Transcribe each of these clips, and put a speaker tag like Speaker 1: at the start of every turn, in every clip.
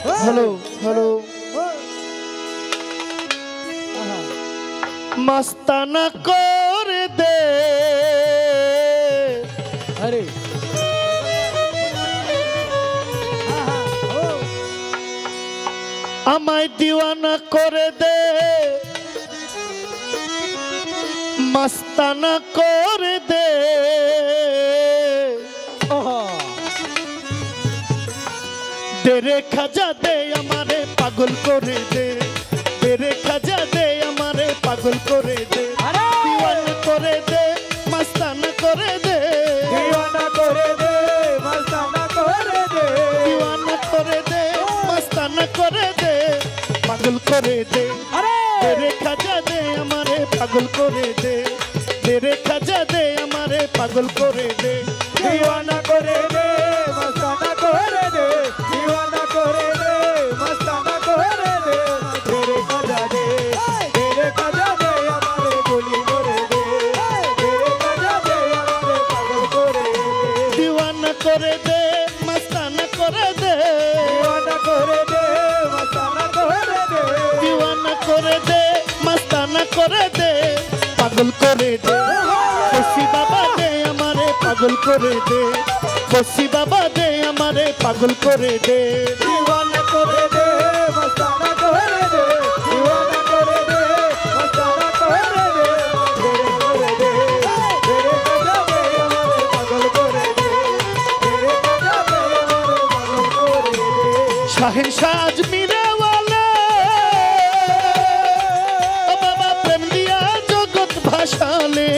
Speaker 1: Hello hello মস্তানা করে দে
Speaker 2: আরে
Speaker 1: আমায় দিওয়ানা করে দে মস্তানা করে দে তেরে খাজা দে আমারে পাগল করে দে তেরে খাজা দে আমারে পাগল করে দে দিওয়ানা করে দে মস্তানা করে দে
Speaker 2: দিওয়ানা করে দে মস্তানা করে দে
Speaker 1: দিওয়ানা করে দে মস্তানা করে দে পাগল করে দে তেরে খাজা দে আমারে পাগল করে দে তেরে খাজা দে আমারে পাগল করে দে
Speaker 2: দিওয়ানা করে দে মস্তানা করে দে দিওয়ানা করে দে মস্তানা করে দে তেরে খাজা দে আমারে গুলি করে দে তেরে খাজা দে আমারে পাগল করে দে
Speaker 1: দিওয়ানা করে দে মস্তানা করে দে
Speaker 2: দিওয়ানা করে দে মস্তানা করে দে
Speaker 1: দিওয়ানা করে দে মস্তানা করে দে পাগল করে দে খুশি বাবা দে আমারে পাগল করে দে খুশি বাবা দে আমারে পাগল করে দে
Speaker 2: দিওয়ানা করে দে মস্তানা করে দে দিওয়ানা করে দে মস্তানা করে দে তেরে করে দে তেরে খাজা দে আমারে পাগল করে দে তেরে খাজা দে আমারে পাগল করে দে
Speaker 1: শাহেনশাহ আজমিরে ওয়ালা ও বাবা প্রেম দিয়া জগৎ ভাসালে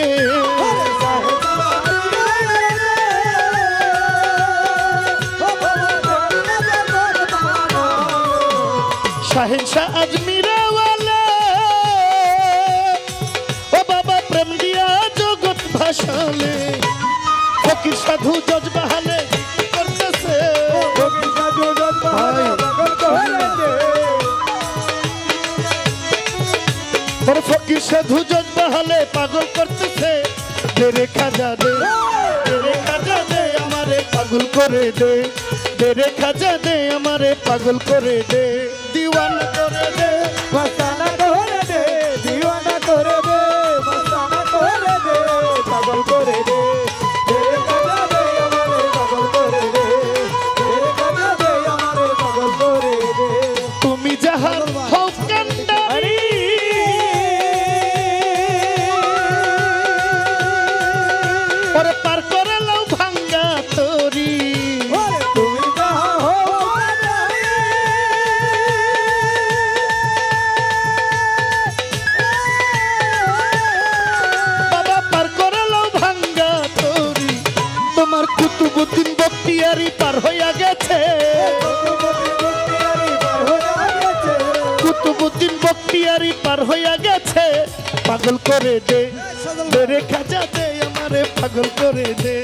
Speaker 1: শাহেনশাহ আজমিরে ওয়ালা ও বাবা প্রেম দিয়া জগৎ ভাসালে ফকির সাধু জজ বাহালে করতেছে
Speaker 2: ফকির সাধু জজ বাহালে পাগল করে দে
Speaker 1: তোর ফকির সাধু জজ বাহালে পাগল করতেছে তেরে খাজা দে তেরে খাজা দে আমারে পাগল করে দে তেরে খাজা দে আমারে পাগল করে দে দিওয়ানা করে দে
Speaker 2: মস্তানা করে দে দিওয়ানা করে দে মস্তানা করে দে পাগল করে দে তেরে খাজা দে আমারে পাগল করে দে তেরে খাজা দে আমারে পাগল করে দে
Speaker 1: তুমি যাহার হও কান্ডারি ওরে পার করে লাও ভাঙ্গা তরি
Speaker 2: ওরে তুমি যাহা হো কান্ডারি
Speaker 1: বাবা পার করে লাও ভাঙ্গা তরি তোমার কুতুবুদ্দিন বখতিয়ারি পার হইয়া গেছে কুতুবুদ্দিন বখতিয়ারি পার হইয়া গেছে পাগল করে দে তেরে খাজা দে আমারে পাগল করে দে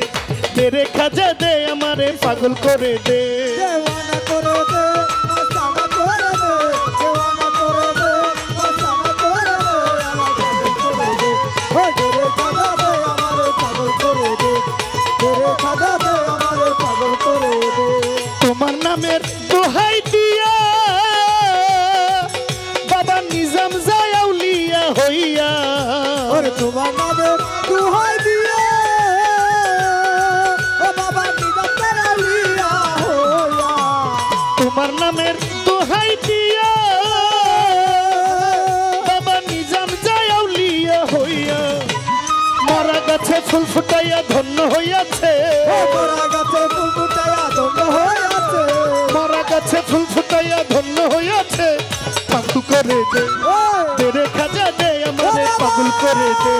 Speaker 1: তেরে খাজা দে আমারে পাগল করে দে
Speaker 2: দেওয়ানা করে দে মস্তানা করে দে দেওয়ানা করে দে মস্তানা করে দে আমার পাগল করে দে তেরে খাজা দে আমারে পাগল করে দে
Speaker 1: তোমার নামের দোহাই দিয়া বাবা নিজাম যায় আউলিয়া হইয়া
Speaker 2: ওরে তোমার নামে দুহাই দিয়ে ও বাবা নিজাম তারাউলিয়া হইয়া
Speaker 1: তোমার নামের দোহাই দিয়া বাবা নিজাম যায় আউলিয়া হইয়া মরা গাছে ফুল ফুটাইয়া ধন্য হইয়াছে
Speaker 2: ও মোরা গাছে ফুল ফুটাইয়া দণ্ড হইয়াছে
Speaker 1: মরা গাছে ফুল ফুটাইয়া ধন্য হইয়াছে পাগল করে দে তেরে খাজা দে আমারে পাগল করে দে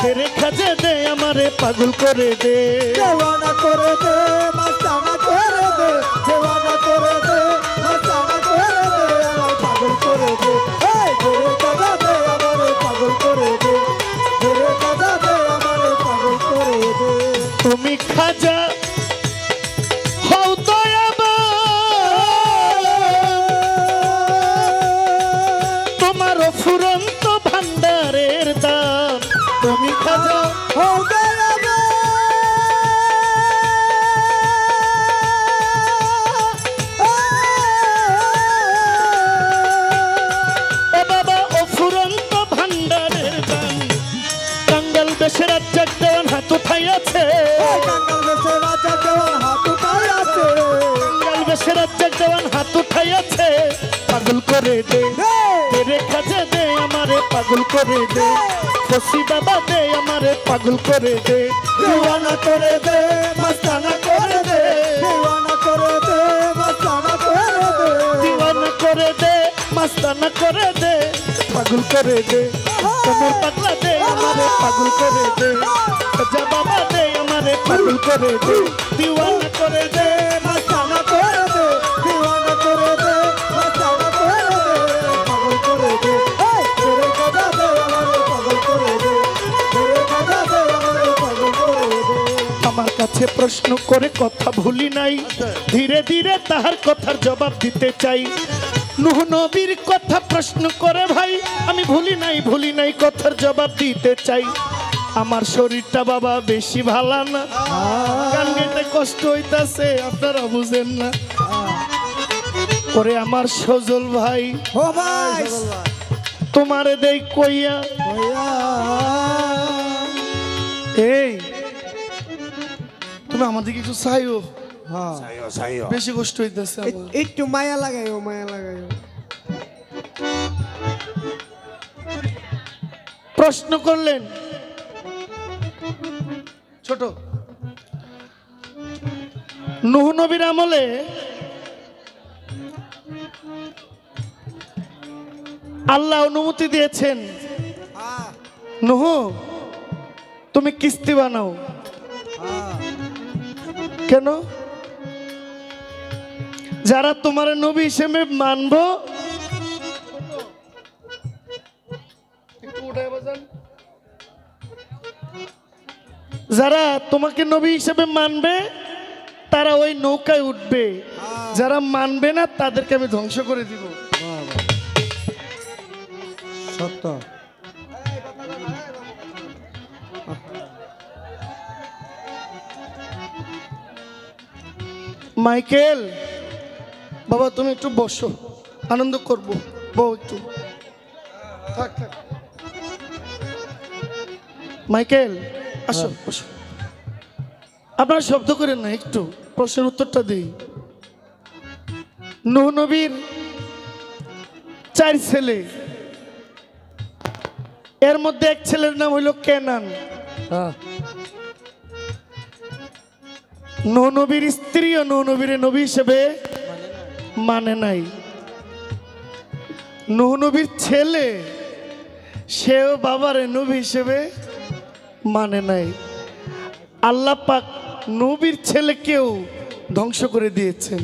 Speaker 1: তেরে খাজা দে আমারে পাগল করে দে
Speaker 2: দেওয়ানা করে দে মস্তানা করে দে দেওয়ানা করে দে মস্তানা করে দে আমার পাগল করে দে তেরে খাজা দে আমারে পাগল করে দে তেরে খাজা দে আমারে পাগল করে দে
Speaker 1: তুমি খাজা হও দয়াবান তোমার ফুরন্ত ভান্ডারের দান তুমি খাজা
Speaker 2: হও দয়াবান
Speaker 1: রাজ্জাক দেওয়ান হাত উঠাইয়াছে পাগল করে দে তেরে খাজা দে আমারে পাগল করে দে ফসি বাবা দে আমারে পাগল করে দে
Speaker 2: दीवाना करे दे मस्ताना करे दे दीवाना करे दे मस्ताना करे दे
Speaker 1: दीवाना करे दे मस्ताना करे दे पागल करे दे कमर पगला दे हमारे पागल करे दे खाजा बाबा दे हमारे पागल करे दे दीवाना करे दे
Speaker 2: मस्ताना करे दे दीवाना करे दे मस्ताना करे दे पागल करे दे तेरे खाजा दे हमारे पागल करे दे तेरे खाजा दे हमारे पागल करे दे
Speaker 1: আমার কাছে প্রশ্ন করে কথা ভুলি নাই ধীরে ধীরে তাহার কথার জবাব দিতে চাই নূহ নবীর কথা প্রশ্ন করে ভাই আমি ভুলি নাই কথার জবাব দিতে চাই আমার শরীরটা বাবা বেশি ভালো না গান গাইতে কষ্ট হইতাছে আপনারা বুঝেন না করে আমার সজল ভাই
Speaker 2: ओ भाई
Speaker 1: তোমারে দেই কইয়া এই তুমি আমাদের কিছু চাইও
Speaker 2: हाँ
Speaker 1: বেশি কষ্ট হইতাছে আমার।
Speaker 2: একটু মায়া লাগাইও মায়া লাগাইও
Speaker 1: প্রশ্ন করলেন ছোট নূহ নবীর আমলে আল্লাহ অনুমতি দিয়েছেন নূহ তুমি কিস্তি বানাও কেন যারা তোমার নবী হিসেবে মানবো যারা তোমাকে নবী হিসেবে মানবে তারা ওই নৌকায় উঠবে যারা মানবে না তাদেরকে আমি ধ্বংস করে দিব
Speaker 2: সত্য
Speaker 1: মাইকেল বাবা তুমি একটু বসো আনন্দ করবো বউ একটু থাক থাক মাইকেল আসো বসো আপনারা শব্দ করেন না একটু প্রশ্নের উত্তরটা দিই নূহ নবীর 4 ছেলে এর মধ্যে এক ছেলের নাম হইল কেনান
Speaker 2: হ্যাঁ
Speaker 1: নূহ নবীর স্ত্রীও নূহ নবীর নবী হিসেবে মানে নাই নূহ নবীর ছেলে সেও বাবারে নবী হিসেবে মানে নাই আল্লাহ পাক নবীর ছেলেকেও ধ্বংস করে দিয়েছেন